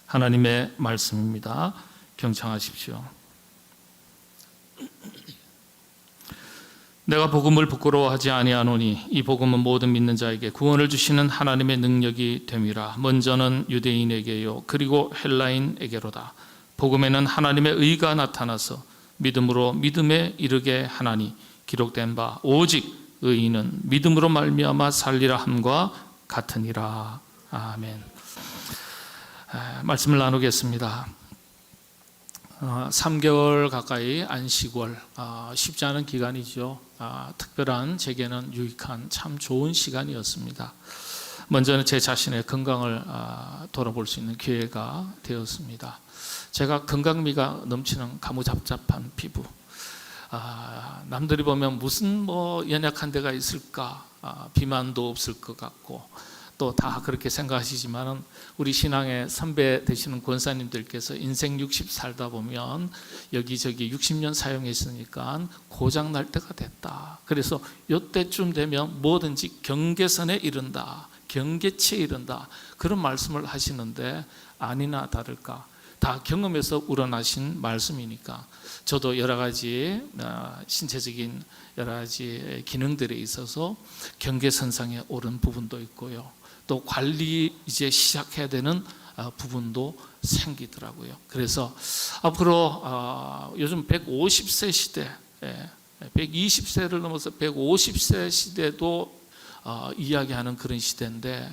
하나님의 말씀입니다. 경청하십시오. 내가 복음을 부끄러워하지 아니하노니 이 복음은 모든 믿는 자에게 구원을 주시는 하나님의 능력이 됨이라. 먼저는 유대인에게요 그리고 헬라인에게로다. 복음에는 하나님의 의가 나타나서 믿음으로 믿음에 이르게 하나니 기록된 바 오직 의인은 믿음으로 말미암아 살리라 함과 같으니라. 아멘. 말씀을 나누겠습니다. 3개월 가까이 안식월, 쉽지 않은 기간이죠. 특별한 제게는 유익한 참 좋은 시간이었습니다. 먼저는 제 자신의 건강을 돌아볼 수 있는 기회가 되었습니다. 제가 건강미가 넘치는 가무잡잡한 피부, 남들이 보면 무슨 연약한 데가 있을까, 비만도 없을 것 같고 또 다 그렇게 생각하시지만 우리 신앙의 선배 되시는 권사님들께서 인생 60 살다 보면 여기저기 60년 사용했으니까 고장 날 때가 됐다. 그래서 이때쯤 되면 뭐든지 경계선에 이른다, 경계치에 이른다, 그런 말씀을 하시는데 아니나 다를까 다 경험에서 우러나신 말씀이니까 저도 여러 가지 신체적인 여러 가지 기능들에 있어서 경계선상에 오른 부분도 있고요. 또 관리 이제 시작해야 되는 부분도 생기더라고요. 그래서 앞으로 요즘 150세 시대, 120세를 넘어서 150세 시대도 이야기하는 그런 시대인데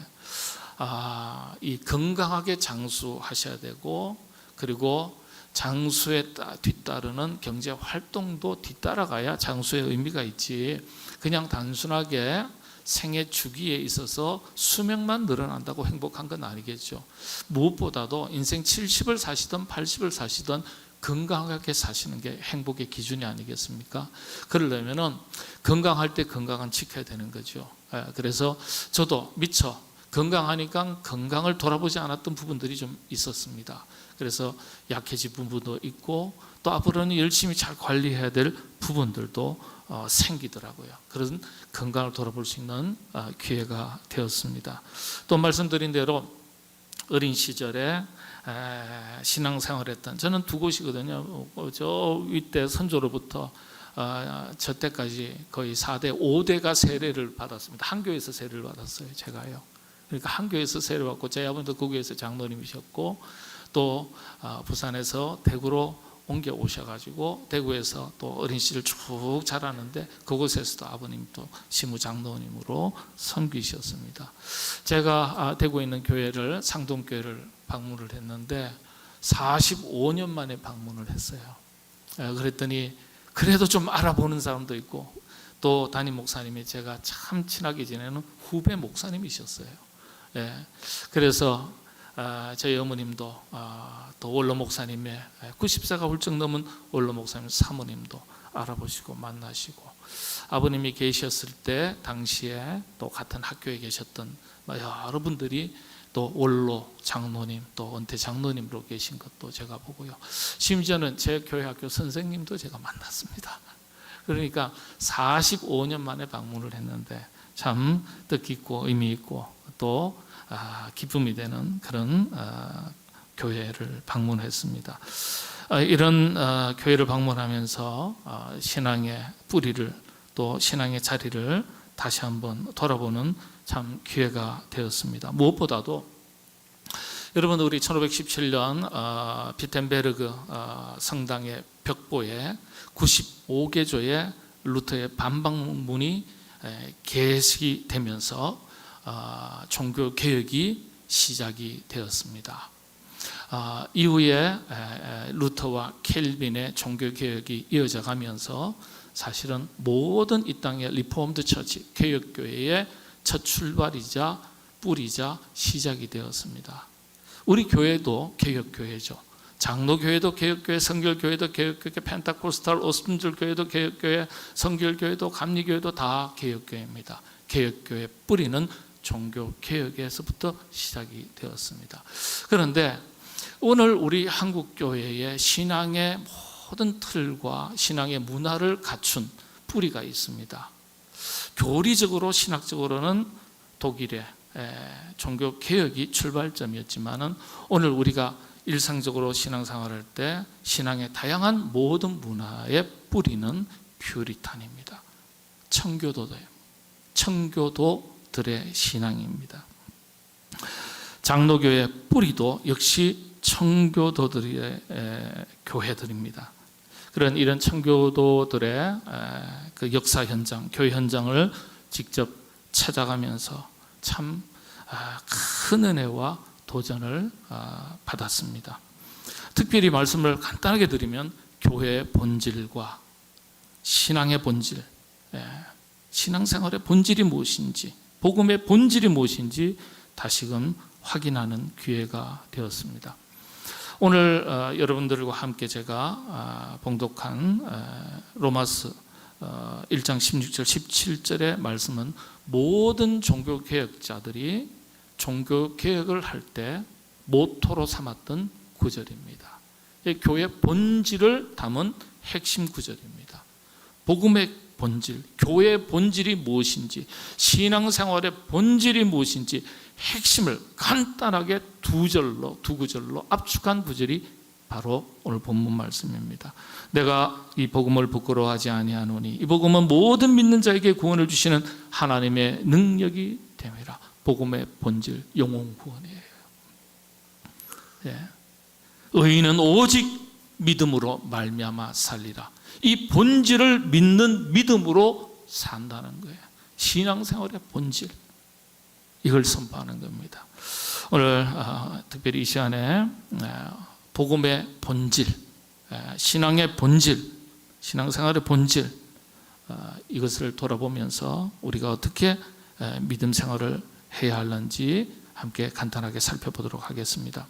이 건강하게 장수하셔야 되고 그리고 장수에 뒤따르는 경제 활동도 뒤따라가야 장수의 의미가 있지 그냥 단순하게 생애 주기에 있어서 수명만 늘어난다고 행복한 건 아니겠죠. 무엇보다도 인생 70을 사시든 80을 사시든 건강하게 사시는 게 행복의 기준이 아니겠습니까? 그러려면 건강할 때 건강은 지켜야 되는 거죠. 그래서 저도 미처 건강하니까 건강을 돌아보지 않았던 부분들이 좀 있었습니다. 그래서 약해진 부분도 있고 또 앞으로는 열심히 잘 관리해야 될 부분들도 생기더라고요. 그런 건강을 돌아볼 수 있는 기회가 되었습니다. 또 말씀드린 대로 어린 시절에 신앙생활했던 저는 두 곳이거든요. 저 윗대 선조로부터 저 때까지 거의 4대, 5대가 세례를 받았습니다. 한 교회에서 세례를 받았어요. 제가요. 그러니까 한 교회에서 세례를 받고 제 아버지도 그 교회에서 장로님이셨고 또 부산에서 대구로 옮겨 오셔가지고 대구에서 또 어린 시절 쭉 자라는데 그곳에서도 아버님도 시무장로님으로 섬기셨습니다. 제가 대구에 있는 교회를 상동교회를 방문을 했는데 45년 만에 방문을 했어요. 그랬더니 그래도 좀 알아보는 사람도 있고 또 담임 목사님이 제가 참 친하게 지내는 후배 목사님이셨어요. 그래서 저희 어머님도 또 원로 목사님의 90세가 훌쩍 넘은 원로 목사님 사모님도 알아보시고 만나시고 아버님이 계셨을 때 당시에 또 같은 학교에 계셨던 여러분들이 또 원로 장로님 또 은퇴 장로님으로 계신 것도 제가 보고요. 심지어는 제 교회 학교 선생님도 제가 만났습니다. 그러니까 45년 만에 방문을 했는데 참 뜻깊고 의미 있고 또 기쁨이 되는 그런 교회를 방문했습니다. 이런 교회를 방문하면서 신앙의 뿌리를 또 신앙의 자리를 다시 한번 돌아보는 참 기회가 되었습니다. 무엇보다도 여러분 우리 1517년 비텐베르그 성당의 벽보에 95개조의 루터의 반박문이 게시되면서 종교개혁이 시작이 되었습니다. 이후에 루터와 켈빈의 종교개혁이 이어져 가면서 사실은 모든 이 땅의 리포엄드 처치, 개혁교회의 첫 출발이자 뿌리자 시작이 되었습니다. 우리 교회도 개혁교회죠. 장로교회도 개혁교회, 성결교회도 개혁교회, 펜타코스탈 오순절교회도 개혁교회, 성결교회도 감리교회도 다 개혁교회입니다. 개혁교회의 뿌리는 종교개혁에서부터 시작이 되었습니다. 그런데 오늘 우리 한국교회의 신앙의 모든 틀과 신앙의 문화를 갖춘 뿌리가 있습니다. 교리적으로 신학적으로는 독일의 종교 개혁이 출발점이었지만은 오늘 우리가 일상적으로 신앙생활할 때 신앙의 다양한 모든 문화의 뿌리는 퓨리탄입니다. 청교도들의 신앙입니다. 장로교의 뿌리도 역시 청교도들의 교회들입니다. 그런 이런 청교도들의 그 역사 현장, 교회 현장을 직접 찾아가면서 참 큰 은혜와 도전을 받았습니다. 특별히 말씀을 간단하게 드리면 교회의 본질과 신앙의 본질, 신앙생활의 본질이 무엇인지, 복음의 본질이 무엇인지 다시금 확인하는 기회가 되었습니다. 오늘 여러분들과 함께 제가 봉독한 로마서 1장 16절 17절의 말씀은 모든 종교개혁자들이 종교개혁을 할 때 모토로 삼았던 구절입니다. 교회의 본질을 담은 핵심 구절입니다. 복음의 본질, 교회의 본질이 무엇인지, 신앙생활의 본질이 무엇인지 핵심을 간단하게 두 구절로 압축한 구절이 바로 오늘 본문 말씀입니다. 내가 이 복음을 부끄러워하지 아니하노니 이 복음은 모든 믿는 자에게 구원을 주시는 하나님의 능력이 됨이라. 복음의 본질, 영혼 구원이에요. 의인은 오직 믿음으로 말미암아 살리라. 이 본질을 믿는 믿음으로 산다는 거예요. 신앙생활의 본질, 이걸 선포하는 겁니다. 오늘 특별히 이 시간에 복음의 본질, 신앙의 본질, 신앙생활의 본질, 이것을 돌아보면서 우리가 어떻게 믿음 생활을 해야 하는지 함께 간단하게 살펴보도록 하겠습니다.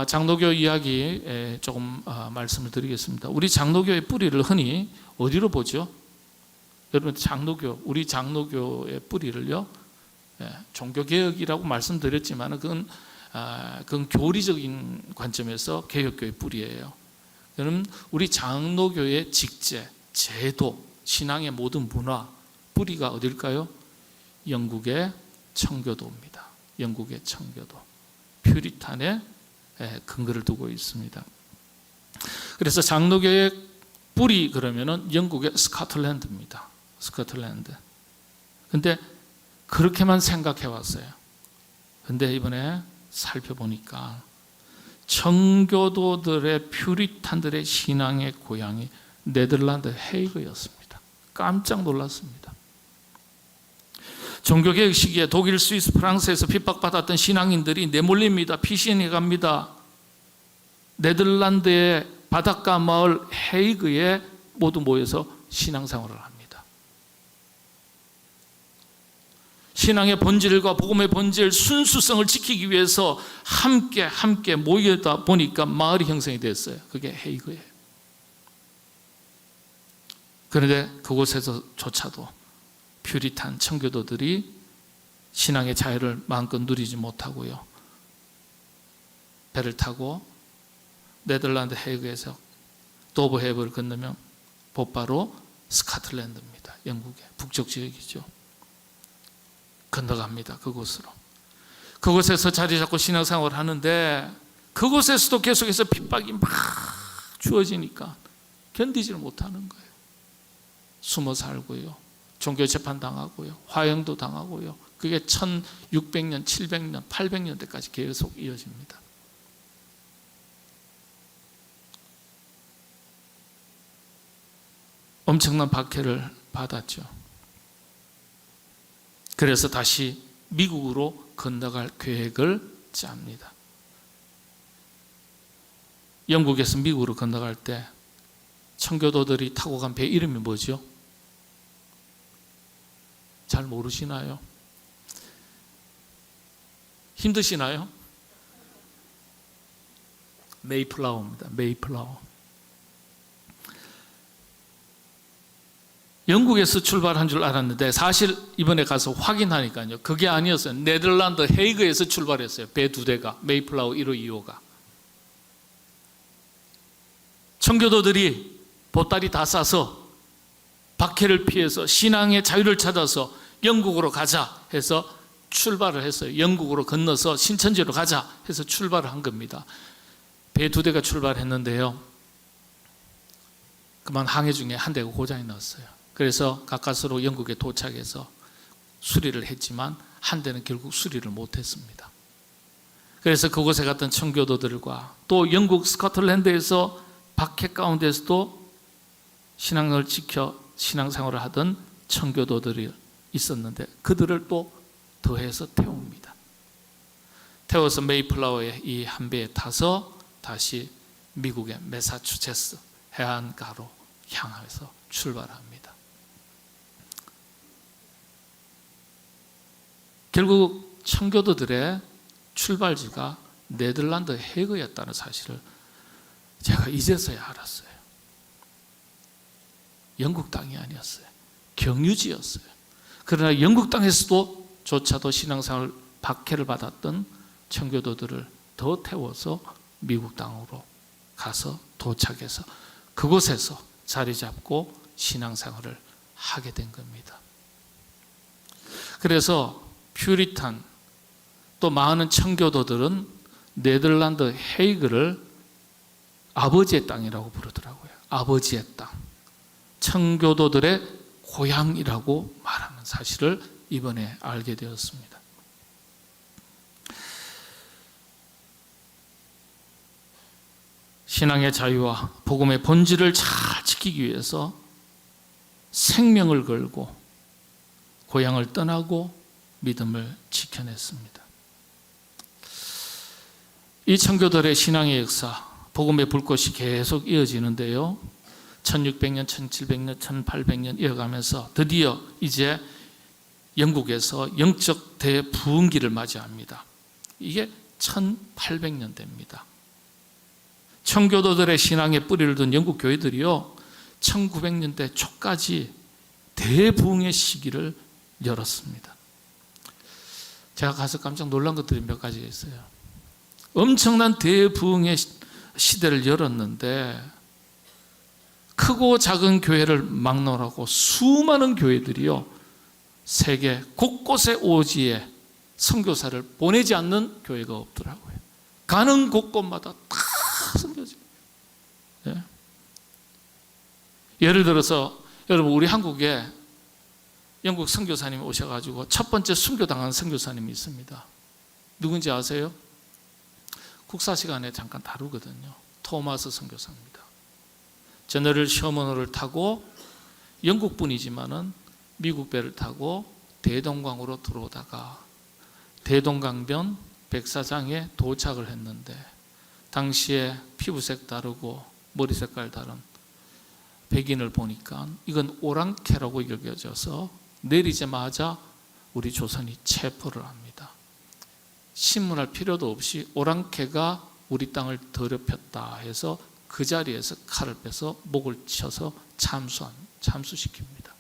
장로교 이야기 조금 말씀을 드리겠습니다. 우리 장로교의 뿌리를 흔히 어디로 보죠? 여러분, 우리 장로교의 뿌리를요, 종교개혁이라고 말씀드렸지만 그건 교리적인 관점에서 개혁교의 뿌리예요. 여러분, 우리 장로교의 직제, 제도, 신앙의 모든 문화 뿌리가 어딜까요? 영국의 청교도입니다. 영국의 청교도, 퓨리탄의 근거를 두고 있습니다. 그래서 장로교의 뿌리 그러면은 영국의 스코틀랜드입니다. 스코틀랜드. 근데 그렇게만 생각해 왔어요. 근데 이번에 살펴보니까 청교도들의 퓨리탄들의 신앙의 고향이 네덜란드 헤이그였습니다. 깜짝 놀랐습니다. 종교개혁 시기에 독일, 스위스, 프랑스에서 핍박받았던 신앙인들이 내몰립니다. 피신해 갑니다. 네덜란드의 바닷가 마을 헤이그에 모두 모여서 신앙생활을 합니다. 신앙의 본질과 복음의 본질, 순수성을 지키기 위해서 함께 모이다 보니까 마을이 형성이 됐어요. 그게 헤이그예요. 그런데 그곳에서조차도 퓨리탄 청교도들이 신앙의 자유를 마음껏 누리지 못하고요, 배를 타고 네덜란드 헤이그에서 도버 해협을 건너면 곧바로 스코틀랜드입니다. 영국의 북쪽 지역이죠. 건너갑니다. 그곳으로. 그곳에서 자리 잡고 신앙생활을 하는데 그곳에서도 계속해서 핍박이 막 주어지니까 견디지를 못하는 거예요. 숨어 살고요, 종교 재판 당하고요, 화형도 당하고요. 그게 1600년, 700년, 800년대까지 계속 이어집니다. 엄청난 박해를 받았죠. 그래서 다시 미국으로 건너갈 계획을 짭니다. 영국에서 미국으로 건너갈 때 청교도들이 타고 간 배 이름이 뭐죠? 잘 모르시나요? 힘드시나요? 메이플라워입니다. 메이플라워. 영국에서 출발한 줄 알았는데 사실 이번에 가서 확인하니까요, 그게 아니었어요. 네덜란드 헤이그에서 출발했어요. 배 두 대가, 메이플라워 1호 2호가. 청교도들이 보따리 다 싸서 박해를 피해서 신앙의 자유를 찾아서 영국으로 가자 해서 출발을 했어요. 영국으로 건너서 신천지로 가자 해서 출발을 한 겁니다. 배 2대가 출발했는데요, 그만 항해 중에 한 대가 고장이 났어요. 그래서 가까스로 영국에 도착해서 수리를 했지만 한 대는 결국 수리를 못했습니다. 그래서 그곳에 갔던 청교도들과 또 영국 스코틀랜드에서 박해 가운데서도 신앙을 지켜 신앙생활을 하던 청교도들이 있었는데 그들을 또 더해서 태웁니다. 태워서 메이플라워의 이 한 배에 타서 다시 미국의 매사추세츠 해안가로 향해서 출발합니다. 결국 청교도들의 출발지가 네덜란드 헤그였다는 사실을 제가 이제서야 알았어요. 영국 땅이 아니었어요. 경유지였어요. 그러나 영국 땅에서도 조차도 신앙생활 박해를 받았던 청교도들을 더 태워서 미국 땅으로 가서 도착해서 그곳에서 자리 잡고 신앙생활을 하게 된 겁니다. 그래서 퓨리탄 또 많은 청교도들은 네덜란드 헤이그를 아버지의 땅이라고 부르더라고요. 아버지의 땅, 청교도들의 고향이라고 말하는 사실을 이번에 알게 되었습니다. 신앙의 자유와 복음의 본질을 잘 지키기 위해서 생명을 걸고 고향을 떠나고 믿음을 지켜냈습니다. 이 청교도들의 신앙의 역사, 복음의 불꽃이 계속 이어지는데요, 1600년, 1700년, 1800년 이어가면서 드디어 이제 영국에서 영적 대부흥기를 맞이합니다. 이게 1800년대입니다. 청교도들의 신앙에 뿌리를 둔 영국 교회들이요, 1900년대 초까지 대부흥의 시기를 열었습니다. 제가 가서 깜짝 놀란 것들이 몇 가지가 있어요. 엄청난 대부흥의 시대를 열었는데 크고 작은 교회를 막론하고 수많은 교회들이요, 세계 곳곳의 오지에 선교사를 보내지 않는 교회가 없더라고요. 가는 곳곳마다 다 선교지. 예. 예를 들어서 여러분, 우리 한국에 영국 선교사님이 오셔가지고 첫 번째 순교당한 선교사님이 있습니다. 누군지 아세요? 국사 시간에 잠깐 다루거든요. 토마스 선교사입니다. 제너럴 셔먼호를 타고 영국 분이지만은 미국 배를 타고 대동강으로 들어오다가 대동강변 백사장에 도착을 했는데 당시에 피부색 다르고 머리 색깔 다른 백인을 보니까 이건 오랑캐라고 여겨져서 내리자마자 우리 조선이 체포를 합니다. 신문할 필요도 없이 오랑캐가 우리 땅을 더럽혔다 해서 그 자리에서 칼을 빼서 목을 쳐서 참수시킵니다.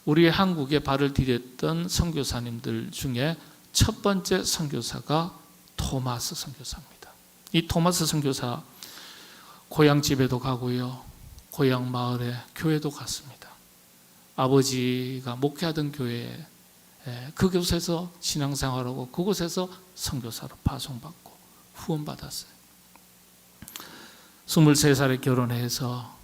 우리 한국에 발을 디뎠던 선교사님들 중에 첫 번째 선교사가 토마스 선교사입니다. 이 토마스 선교사 고향 집에도 가고요, 고향 마을에 교회도 갔습니다. 아버지가 목회하던 교회에 그곳에서 신앙생활하고 그곳에서 선교사로 파송받고 후원받았어요. 23살에 결혼해서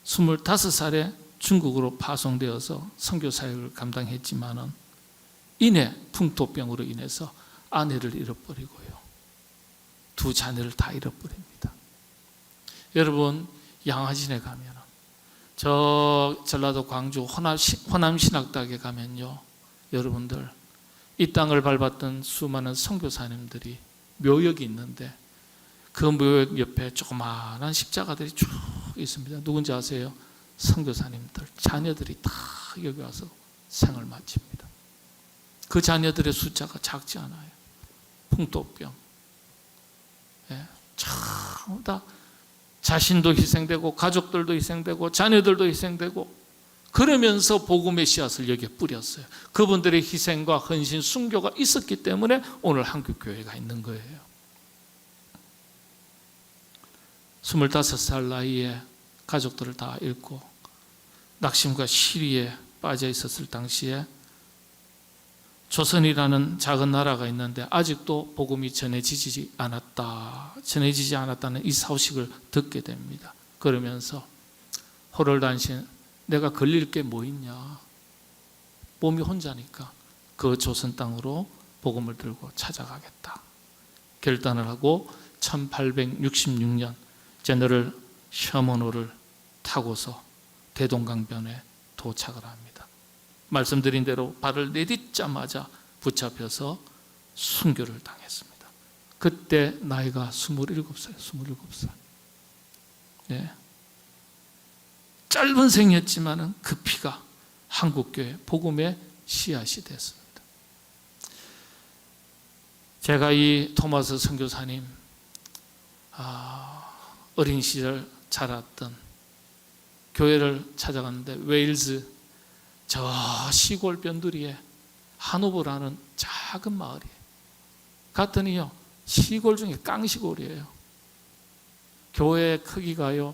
25살에 중국으로 파송되어서 선교사역을 감당했지만은 이내 풍토병으로 인해서 아내를 잃어버리고요, 2 자녀를 다 잃어버립니다. 여러분, 양화진에 가면 저 전라도 광주 호남신학대학에 가면요, 여러분들 이 땅을 밟았던 수많은 선교사님들이 묘역이 있는데 그 묘역 옆에 조그마한 십자가들이 쭉 있습니다. 누군지 아세요? 선교사님들 자녀들이 다 여기 와서 생을 마칩니다. 그 자녀들의 숫자가 작지 않아요. 풍토병, 전부 다 자신도 희생되고 가족들도 희생되고 자녀들도 희생되고 그러면서 복음의 씨앗을 여기에 뿌렸어요. 그분들의 희생과 헌신, 순교가 있었기 때문에 오늘 한국교회가 있는 거예요. 25살 나이에 가족들을 다 잃고 낙심과 시리에 빠져 있었을 당시에 조선이라는 작은 나라가 있는데 아직도 복음이 전해지지 않았다는 이 소식을 듣게 됩니다. 그러면서 호롤단신, 내가 걸릴 게 뭐 있냐, 몸이 혼자니까 그 조선 땅으로 복음을 들고 찾아가겠다 결단을 하고 1866년 제너럴 셔먼호를 타고서 대동강변에 도착을 합니다. 말씀드린 대로 발을 내딛자마자 붙잡혀서 순교를 당했습니다. 그때 나이가 27살. 27살. 네. 짧은 생이었지만 그 피가 한국교회 복음의 씨앗이 됐습니다. 제가 이 토마스 선교사님 어린 시절 자랐던 교회를 찾아갔는데 웨일즈 저 시골 변두리에 하노버라는 작은 마을이에요. 갔더니요, 시골 중에 깡시골이에요. 교회 크기가요,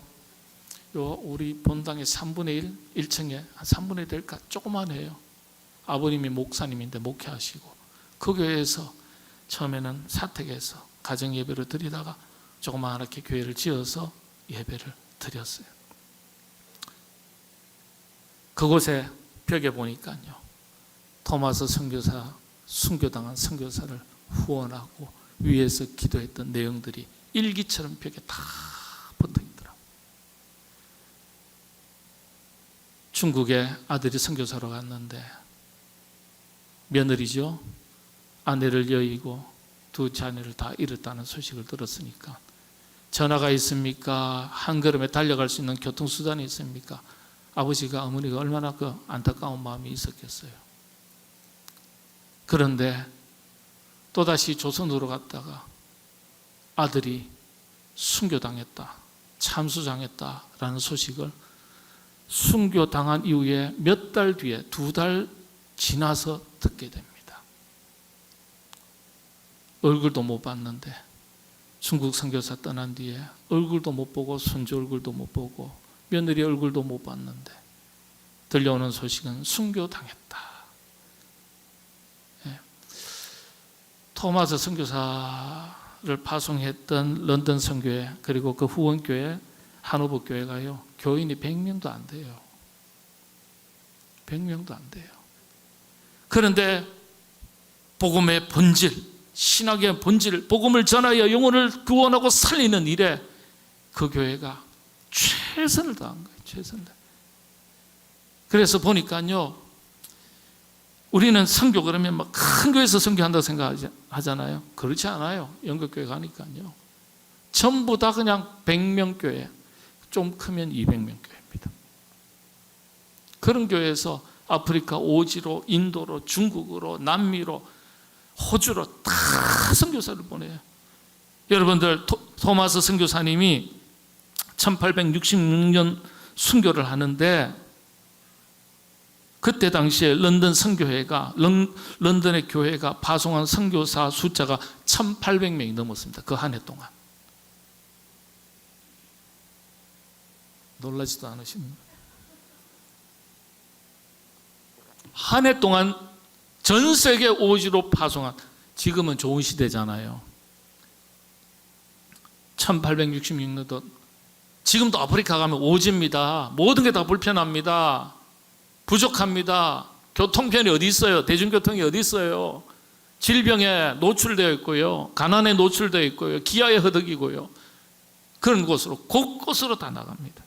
우리 본당의 3분의 1, 1층에 한 3분의 1 될까? 조그만해요. 아버님이 목사님인데 목회하시고, 그 교회에서 처음에는 사택에서 가정 예배를 드리다가 조그맣게 교회를 지어서 예배를 드렸어요. 그곳에 벽에 보니까요, 토마스 선교사 순교당한 선교사를 후원하고 위에서 기도했던 내용들이 일기처럼 벽에 다 붙어 있더라고요. 중국에 아들이 선교사로 갔는데 며느리죠, 아내를 여의고 두 자녀를 다 잃었다는 소식을 들었으니까 전화가 있습니까? 한 걸음에 달려갈 수 있는 교통수단이 있습니까? 아버지가 어머니가 얼마나 그 안타까운 마음이 있었겠어요. 그런데 또다시 조선으로 갔다가 아들이 순교당했다, 참수당했다라는 소식을 순교당한 이후에 몇 달 뒤에 2달 지나서 듣게 됩니다. 얼굴도 못 봤는데 중국 선교사 떠난 뒤에 얼굴도 못 보고 손주 얼굴도 못 보고 며느리 얼굴도 못 봤는데 들려오는 소식은 순교당했다. 예. 토마스 선교사를 파송했던 런던 선교회 그리고 그 후원교회 하노버 교회가요, 교인이 100명도 안 돼요. 100명도 안 돼요. 그런데 복음의 본질, 신학의 본질, 복음을 전하여 영혼을 구원하고 살리는 일에 그 교회가 최선을 다한 거예요. 최선을 다한. 그래서 보니까요, 우리는 선교 그러면 막 큰 교회에서 선교한다고 생각하잖아요. 그렇지 않아요. 영국교회 가니까요, 전부 다 그냥 100명 교회, 좀 크면 200명 교회입니다. 그런 교회에서 아프리카 오지로, 인도로, 중국으로, 남미로, 호주로 다 선교사를 보내요. 여러분들, 토마스 선교사님이 1866년 순교를 하는데 그때 당시에 런던 선교회가, 런던의 교회가 파송한 선교사 숫자가 1800명이 넘었습니다. 그 한 해 동안. 놀라지도 않으십니까? 한 해 동안 전 세계 오지로 파송한, 지금은 좋은 시대잖아요. 1866년도, 지금도 아프리카 가면 오지입니다. 모든 게 다 불편합니다. 부족합니다. 교통편이 어디 있어요? 대중교통이 어디 있어요? 질병에 노출되어 있고요, 가난에 노출되어 있고요, 기아에 허덕이고요. 그런 곳으로 곳곳으로 다 나갑니다.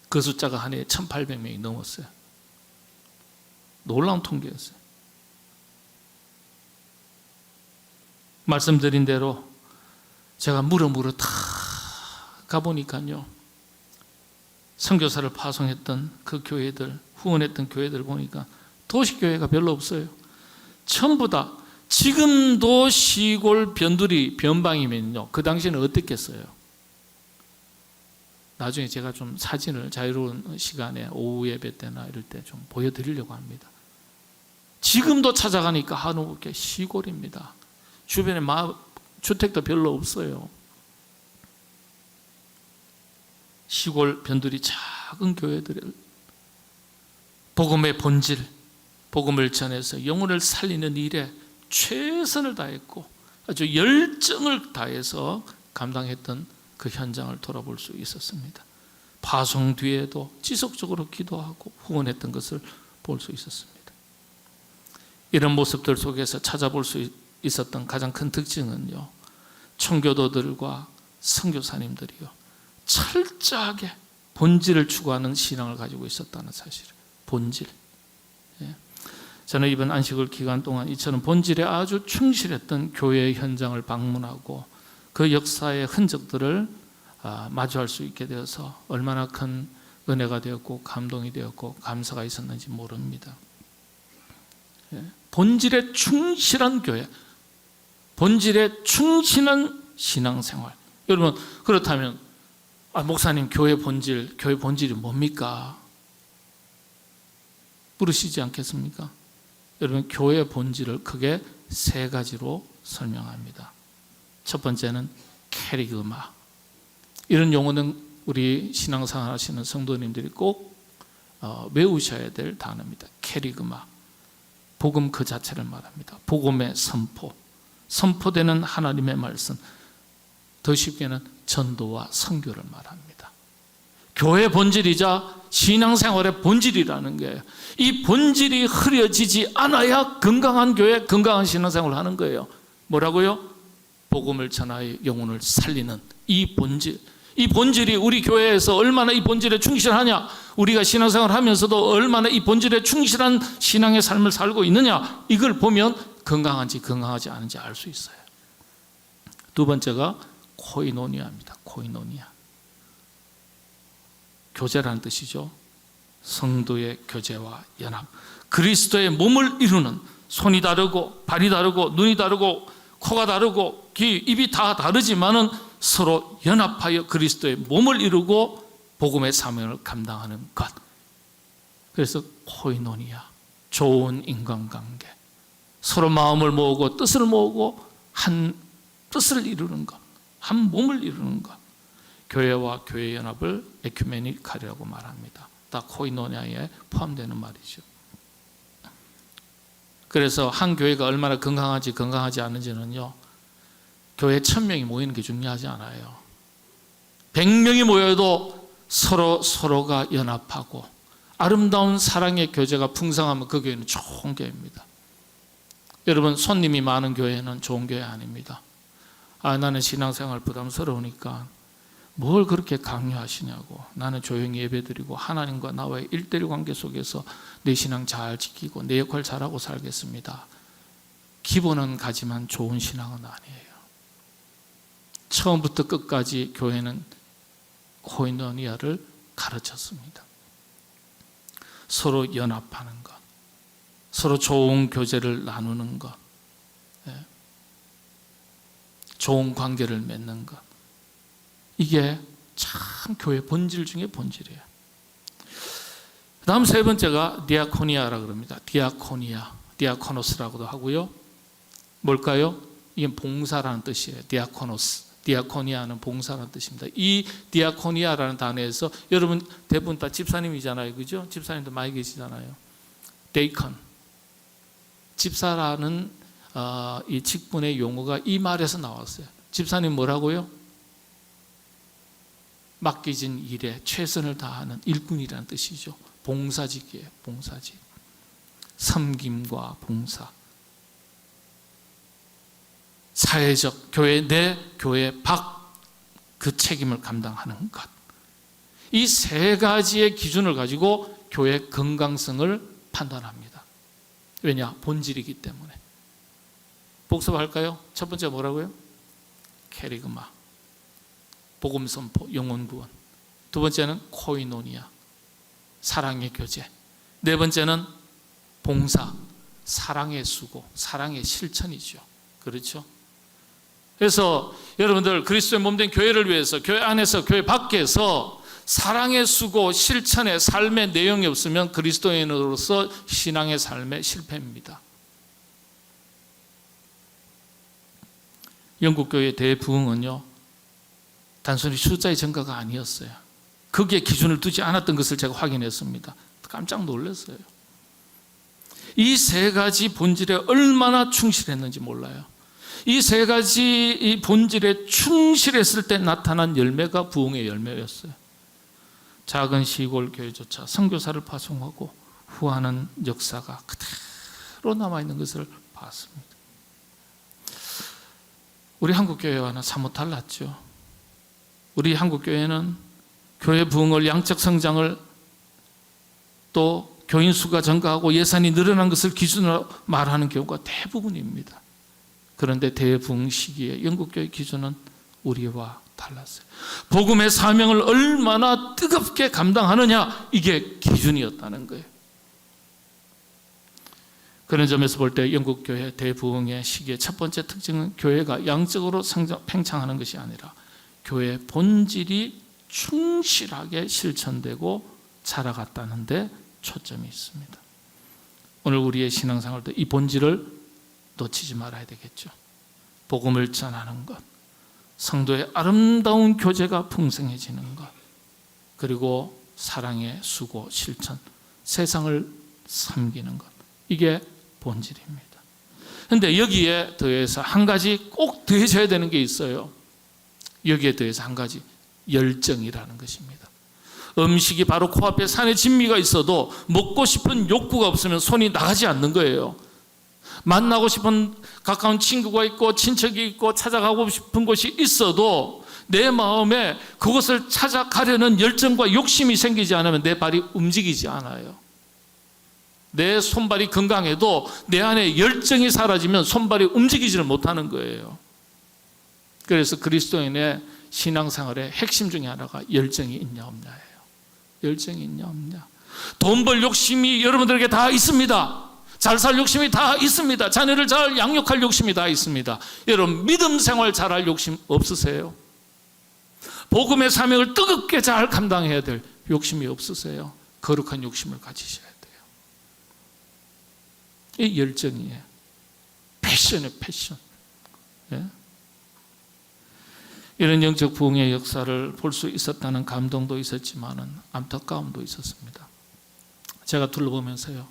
그 숫자가 한 해에 1800명이 넘었어요. 놀라운 통계였어요. 말씀드린 대로 제가 물어 다 가보니까요, 선교사를 파송했던 그 교회들, 후원했던 교회들 보니까 도시교회가 별로 없어요. 전부 다, 지금도 시골 변두리 변방이면요, 그 당시에는 어땠겠어요? 나중에 제가 좀 사진을 자유로운 시간에 오후 예배 때나 이럴 때 좀 보여드리려고 합니다. 지금도 찾아가니까 한옥에 시골입니다. 주변에 주택도 별로 없어요. 시골 변두리 작은 교회들, 복음의 본질, 복음을 전해서 영혼을 살리는 일에 최선을 다했고 아주 열정을 다해서 감당했던 그 현장을 돌아볼 수 있었습니다. 파송 뒤에도 지속적으로 기도하고 후원했던 것을 볼 수 있었습니다. 이런 모습들 속에서 찾아볼 수 있었던 가장 큰 특징은요, 청교도들과 선교사님들이요 철저하게 본질을 추구하는 신앙을 가지고 있었다는 사실을. 본질. 저는 이번 안식일 기간 동안 이처럼 본질에 아주 충실했던 교회의 현장을 방문하고 그 역사의 흔적들을 마주할 수 있게 되어서 얼마나 큰 은혜가 되었고 감동이 되었고 감사가 있었는지 모릅니다. 본질에 충실한 교회, 본질에 충실한 신앙생활. 여러분, 그렇다면 목사님, 교회 본질이 뭡니까? 물으시지 않겠습니까? 여러분, 교회의 본질을 크게 세 가지로 설명합니다. 첫 번째는 캐리그마. 이런 용어는 우리 신앙생활 하시는 성도님들이 꼭 외우셔야 될 단어입니다. 캐리그마. 복음 그 자체를 말합니다. 복음의 선포. 선포되는 하나님의 말씀. 더 쉽게는 전도와 선교를 말합니다. 교회의 본질이자 신앙생활의 본질이라는 게, 이 본질이 흐려지지 않아야 건강한 교회, 건강한 신앙생활을 하는 거예요. 뭐라고요? 복음을 전하여 영혼을 살리는 이 본질. 이 본질이 우리 교회에서 얼마나 이 본질에 충실하냐, 우리가 신앙생활을 하면서도 얼마나 이 본질에 충실한 신앙의 삶을 살고 있느냐, 이걸 보면 건강한지 건강하지 않은지 알 수 있어요. 두 번째가 코이노니아입니다. 코이노니아. 교제라는 뜻이죠. 성도의 교제와 연합. 그리스도의 몸을 이루는, 손이 다르고 발이 다르고 눈이 다르고 코가 다르고 귀, 입이 다 다르지만은 서로 연합하여 그리스도의 몸을 이루고 복음의 사명을 감당하는 것. 그래서 코이노니아, 좋은 인간관계. 서로 마음을 모으고 뜻을 모으고 한 뜻을 이루는 것, 한 몸을 이루는 것. 교회와 교회 연합을 에큐메니칼이라고 말합니다. 다 코이노니아에 포함되는 말이죠. 그래서 한 교회가 얼마나 건강하지 건강하지 않은지는요, 교회 1000명이 모이는 게 중요하지 않아요. 100명이 모여도 서로가 연합하고 아름다운 사랑의 교제가 풍성하면 그 교회는 좋은 교회입니다. 여러분, 손님이 많은 교회는 좋은 교회 아닙니다. 나는 신앙생활 부담스러우니까 뭘 그렇게 강요하시냐고, 나는 조용히 예배드리고 하나님과 나와의 1:1 관계 속에서 내 신앙 잘 지키고 내 역할 잘하고 살겠습니다. 기본은 가지만 좋은 신앙은 아니에요. 처음부터 끝까지 교회는 코이노니아를 가르쳤습니다. 서로 연합하는 것, 서로 좋은 교제를 나누는 것, 좋은 관계를 맺는 것. 이게 참 교회 본질 중에 본질이에요. 다음 세 번째가 디아코니아라고 합니다. 디아코니아, 디아코노스라고도 하고요. 뭘까요? 이게 봉사라는 뜻이에요. 디아코노스, 디아코니아는 봉사라는 뜻입니다. 이 디아코니아라는 단어에서, 여러분 대부분 다 집사님이잖아요, 그죠? 집사님도 많이 계시잖아요. 데이컨, 집사라는 이 직분의 용어가 이 말에서 나왔어요. 집사님 뭐라고요? 맡겨진 일에 최선을 다하는 일꾼이라는 뜻이죠. 봉사직이에요. 봉사직. 섬김과 봉사. 사회적, 교회 내, 교회 밖 그 책임을 감당하는 것. 이 세 가지의 기준을 가지고 교회의 건강성을 판단합니다. 왜냐? 본질이기 때문에. 복습할까요? 첫 번째 뭐라고요? 캐리그마, 복음 선포, 영혼 구원. 두 번째는 코이노니아, 사랑의 교제. 네 번째는 봉사, 사랑의 수고, 사랑의 실천이죠. 그렇죠? 그래서 여러분들 그리스도의 몸된 교회를 위해서 교회 안에서 교회 밖에서 사랑의 수고, 실천의 삶의 내용이 없으면 그리스도인으로서 신앙의 삶의 실패입니다. 영국 교회의 대부흥은요, 단순히 숫자의 증가가 아니었어요. 거기에 기준을 두지 않았던 것을 제가 확인했습니다. 깜짝 놀랐어요. 이 세 가지 본질에 얼마나 충실했는지 몰라요. 이 세 가지 이 본질에 충실했을 때 나타난 열매가 부흥의 열매였어요. 작은 시골 교회조차 선교사를 파송하고 후하는 역사가 그대로 남아있는 것을 봤습니다. 우리 한국교회와는 사뭇 달랐죠. 우리 한국교회는 교회 부흥을, 양적 성장을, 또 교인 수가 증가하고 예산이 늘어난 것을 기준으로 말하는 경우가 대부분입니다. 그런데 대부흥 시기에 영국교회 기준은 우리와 달랐어요. 복음의 사명을 얼마나 뜨겁게 감당하느냐, 이게 기준이었다는 거예요. 그런 점에서 볼 때 영국교회 대부흥의 시기의 첫 번째 특징은 교회가 양적으로 팽창하는 것이 아니라 교회의 본질이 충실하게 실천되고 자라갔다는 데 초점이 있습니다. 오늘 우리의 신앙생활도 이 본질을 놓치지 말아야 되겠죠. 복음을 전하는 것, 성도의 아름다운 교제가 풍성해지는 것, 그리고 사랑의 수고, 실천, 세상을 섬기는 것, 이게 본질입니다. 그런데 여기에 더해서 한 가지 꼭 더해져야 되는 게 있어요. 여기에 더해서 한 가지, 열정이라는 것입니다. 음식이 바로 코앞에 산에 진미가 있어도 먹고 싶은 욕구가 없으면 손이 나가지 않는 거예요. 만나고 싶은 가까운 친구가 있고 친척이 있고 찾아가고 싶은 곳이 있어도 내 마음에 그것을 찾아가려는 열정과 욕심이 생기지 않으면 내 발이 움직이지 않아요. 내 손발이 건강해도 내 안에 열정이 사라지면 손발이 움직이지를 못하는 거예요. 그래서 그리스도인의 신앙생활의 핵심 중에 하나가 열정이 있냐 없냐예요. 열정이 있냐 없냐. 돈 벌 욕심이 여러분들에게 다 있습니다. 잘 살 욕심이 다 있습니다. 자녀를 잘 양육할 욕심이 다 있습니다. 여러분, 믿음 생활 잘할 욕심 없으세요? 복음의 사명을 뜨겁게 잘 감당해야 될 욕심이 없으세요? 거룩한 욕심을 가지셔야 돼요. 이 열정이에요. 패션이에요, 패션. 예? 이런 영적 부흥의 역사를 볼 수 있었다는 감동도 있었지만은 안타까움도 있었습니다. 제가 둘러보면서요,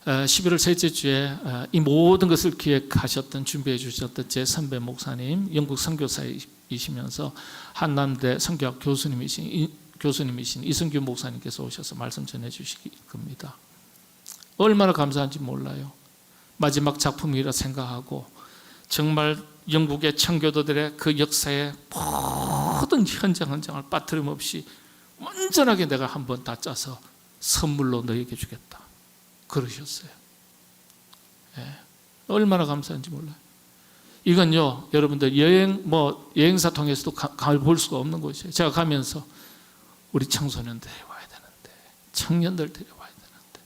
11월 셋째 주에 이 모든 것을 기획하셨던, 준비해 주셨던 제 선배 목사님, 영국 선교사이시면서 한남대 선교학 교수님이신 이승규 목사님께서 오셔서 말씀 전해 주실 겁니다. 얼마나 감사한지 몰라요. 마지막 작품이라 생각하고 정말 영국의 청교도들의 그 역사의 모든 현장을 빠트림없이 온전하게 내가 한번 다 짜서 선물로 너에게 주겠다, 그러셨어요. 예. 얼마나 감사한지 몰라요. 이건요, 여러분들 여행사 통해서도 볼 수가 없는 곳이에요. 제가 가면서 우리 청소년들이 와야 되는데, 청년들이 와야 되는데,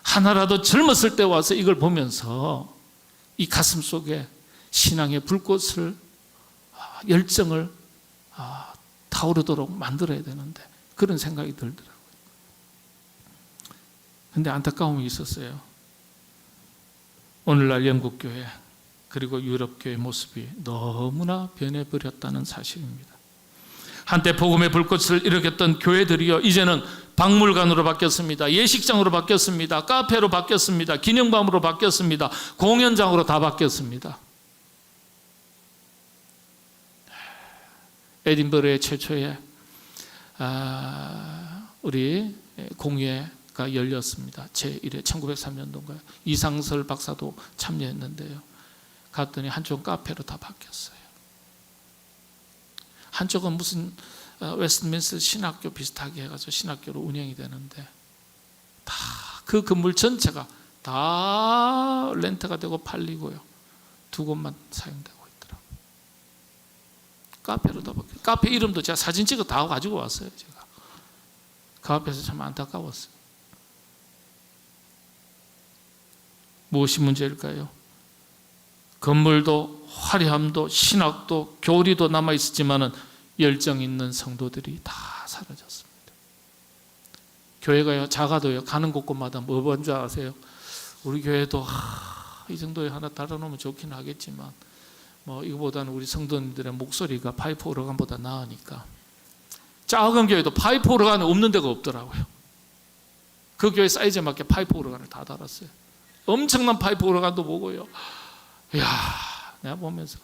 하나라도 젊었을 때 와서 이걸 보면서 이 가슴 속에 신앙의 불꽃을, 열정을 타오르도록 만들어야 되는데, 그런 생각이 들더라고요. 그런데 안타까움이 있었어요. 오늘날 영국교회 그리고 유럽교회 모습이 너무나 변해버렸다는 사실입니다. 한때 복음의 불꽃을 일으켰던 교회들이요, 이제는 박물관으로 바뀌었습니다. 예식장으로 바뀌었습니다. 카페로 바뀌었습니다. 기념관으로 바뀌었습니다. 공연장으로 다 바뀌었습니다. 에딘버러의 최초의 우리 공예가 열렸습니다. 제1회 1903년도인가요? 이상설 박사도 참여했는데요. 갔더니 한쪽은 카페로 다 바뀌었어요. 한쪽은 무슨 웨스트민스터 신학교 비슷하게 해가지고 신학교로 운영이 되는데, 다 그 건물 전체가 다 렌트가 되고 팔리고요, 두 곳만 사용되고 있더라고요. 카페로 다 바뀌었어요. 카페 이름도 제가 사진 찍어 다 가지고 왔어요. 제가 그 앞에서 참 안타까웠어요. 무엇이 문제일까요? 건물도 화려함도 신학도 교리도 남아 있었지만은 열정 있는 성도들이 다 사라졌습니다. 교회가요, 작아도요, 가는 곳곳마다 뭐 뭔지 아세요? 우리 교회도 이 정도에 하나 달아놓으면 좋긴 하겠지만 뭐 이거보다는 우리 성도님들의 목소리가 파이프 오르간보다 나으니까, 작은 교회도 파이프 오르간이 없는 데가 없더라고요. 그 교회 사이즈에 맞게 파이프 오르간을 다 달았어요. 엄청난 파이프 오르간도 보고요. 이야, 내가 보면서.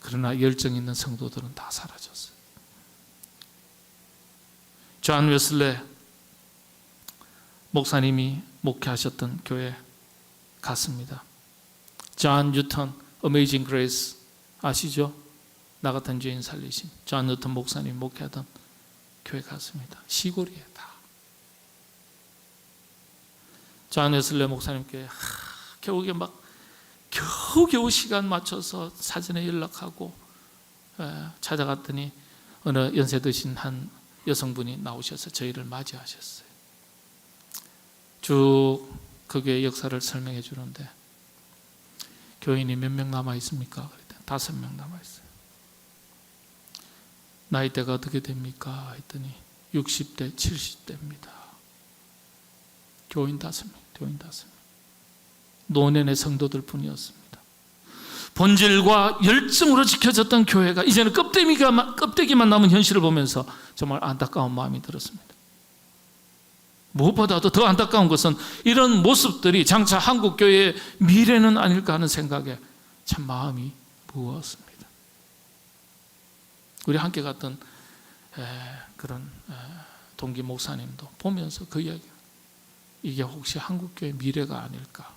그러나 열정 있는 성도들은 다 사라졌어요. 존 웨슬레 목사님이 목회하셨던 교회 갔습니다. 존 뉴턴 어메이징 그레이스 아시죠? 나 같은 죄인 살리신 존 뉴턴 목사님 목회하던 교회 갔습니다. 시골이에요 다. 존 웨슬레 목사님께 겨우게 막 겨우 시간 맞춰서 사전에 연락하고 찾아갔더니 어느 연세 드신 한 여성분이 나오셔서 저희를 맞이하셨어요. 쭉 그 교회 역사를 설명해 주는데 교인이 몇 명 남아 있습니까? 그랬더니 5명 남아 있어요. 나이대가 어떻게 됩니까? 했더니 60대, 70대입니다. 교인 5명, 교인 5명. 노년의 성도들 뿐이었습니다. 본질과 열정으로 지켜졌던 교회가 이제는 껍데기만 남은 현실을 보면서 정말 안타까운 마음이 들었습니다. 무엇보다도 더 안타까운 것은 이런 모습들이 장차 한국교회의 미래는 아닐까 하는 생각에 참 마음이 무거웠습니다. 우리 함께 갔던 그런 동기 목사님도 보면서 그 이야기, 이게 혹시 한국교회의 미래가 아닐까.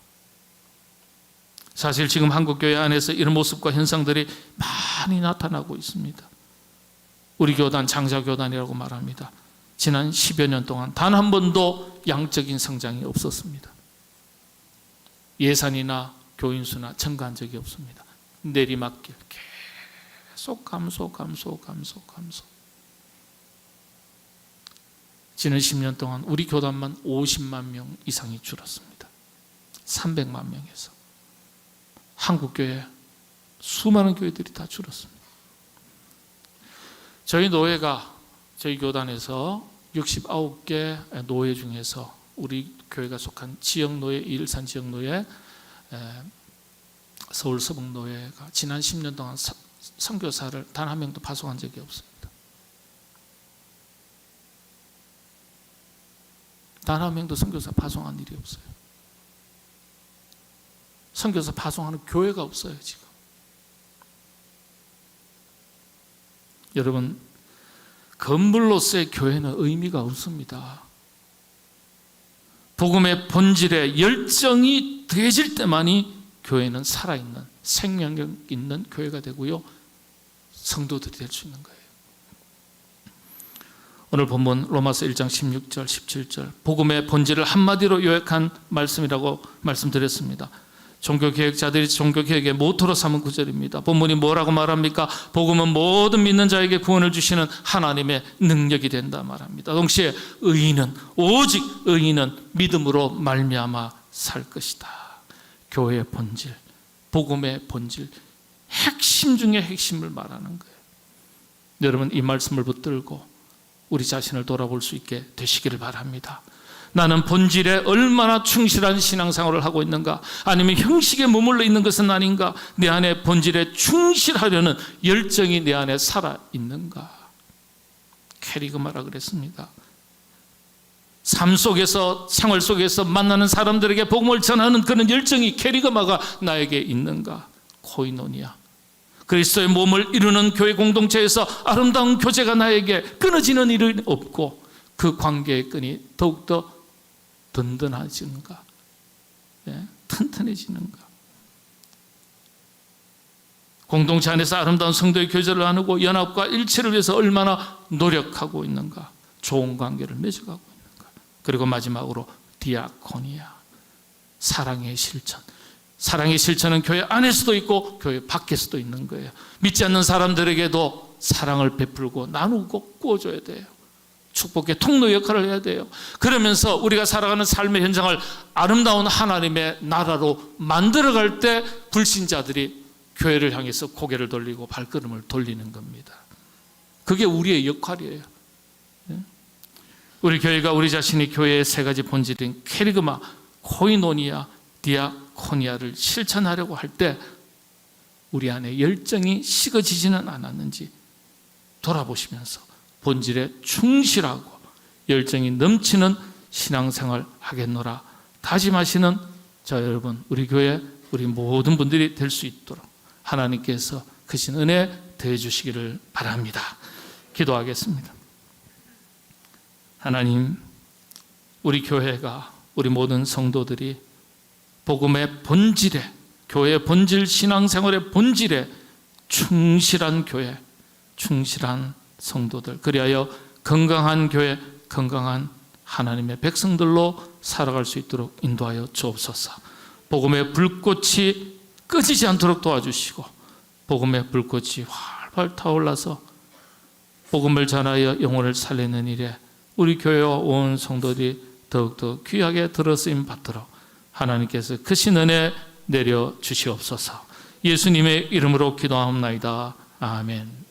사실 지금 한국교회 안에서 이런 모습과 현상들이 많이 나타나고 있습니다. 우리 교단 장자교단이라고 말합니다. 지난 10여 년 동안 단 한 번도 양적인 성장이 없었습니다. 예산이나 교인 수나 증가한 적이 없습니다. 내리막길 계속 감소. 지난 10년 동안 우리 교단만 50만 명 이상이 줄었습니다. 300만 명에서 한국교회 수많은 교회들이 다 줄었습니다. 저희 노회가 저희 교단에서 69개 노회 중에서 우리 교회가 속한 지역노회, 일산 지역노회, 서울 서북노회가 지난 10년 동안 선교사를 단 한 명도 파송한 적이 없습니다. 단 한 명도 선교사 파송한 일이 없어요. 선교사 파송하는 교회가 없어요 지금. 여러분, 건물로서의 교회는 의미가 없습니다. 복음의 본질에 열정이 더해질 때만이 교회는 살아있는 생명력 있는 교회가 되고요, 성도들이 될 수 있는 거예요. 오늘 본문 로마서 1장 16절 17절 복음의 본질을 한마디로 요약한 말씀이라고 말씀드렸습니다. 종교개혁자들이 종교개혁의 모토로 삼은 구절입니다. 본문이 뭐라고 말합니까? 복음은 모든 믿는 자에게 구원을 주시는 하나님의 능력이 된다 말합니다. 동시에 오직 의인은 믿음으로 말미암아 살 것이다. 교회의 본질, 복음의 본질, 핵심 중에 핵심을 말하는 거예요. 여러분, 이 말씀을 붙들고 우리 자신을 돌아볼 수 있게 되시기를 바랍니다. 나는 본질에 얼마나 충실한 신앙생활을 하고 있는가, 아니면 형식에 머물러 있는 것은 아닌가, 내 안에 본질에 충실하려는 열정이 내 안에 살아있는가. 캐리그마라 그랬습니다. 삶 속에서, 생활 속에서 만나는 사람들에게 복음을 전하는 그런 열정이 캐리그마가 나에게 있는가. 코이노니아, 그리스도의 몸을 이루는 교회 공동체에서 아름다운 교제가 나에게 끊어지는 일은 없고 그 관계의 끈이 더욱더 든든해지는가, 튼튼해지는가. 공동체 안에서 아름다운 성도의 교제를 나누고 연합과 일치를 위해서 얼마나 노력하고 있는가, 좋은 관계를 맺어가고 있는가. 그리고 마지막으로 디아코니아, 사랑의 실천. 사랑의 실천은 교회 안에서도 있고 교회 밖에서도 있는 거예요. 믿지 않는 사람들에게도 사랑을 베풀고 나누고 구워줘야 돼요. 축복의 통로 역할을 해야 돼요. 그러면서 우리가 살아가는 삶의 현장을 아름다운 하나님의 나라로 만들어갈 때 불신자들이 교회를 향해서 고개를 돌리고 발걸음을 돌리는 겁니다. 그게 우리의 역할이에요. 우리 교회가 우리 자신이 교회의 세 가지 본질인 캐리그마, 코이노니아, 디아코니아를 실천하려고 할 때 우리 안에 열정이 식어지지는 않았는지 돌아보시면서 본질에 충실하고 열정이 넘치는 신앙생활 하겠노라 다짐하시는 자 여러분, 우리 교회 우리 모든 분들이 될 수 있도록 하나님께서 크신 은혜 더해 주시기를 바랍니다. 기도하겠습니다. 하나님, 우리 교회가, 우리 모든 성도들이 복음의 본질에, 교회의 본질, 신앙생활의 본질에 충실한 교회, 충실한 성도들, 그리하여 건강한 교회, 건강한 하나님의 백성들로 살아갈 수 있도록 인도하여 주옵소서. 복음의 불꽃이 꺼지지 않도록 도와주시고 복음의 불꽃이 활활 타올라서 복음을 전하여 영혼을 살리는 일에 우리 교회와 온 성도들이 더욱더 귀하게 들어쓰임 받도록 하나님께서 크신 은혜 내려 주시옵소서. 예수님의 이름으로 기도하옵나이다. 아멘.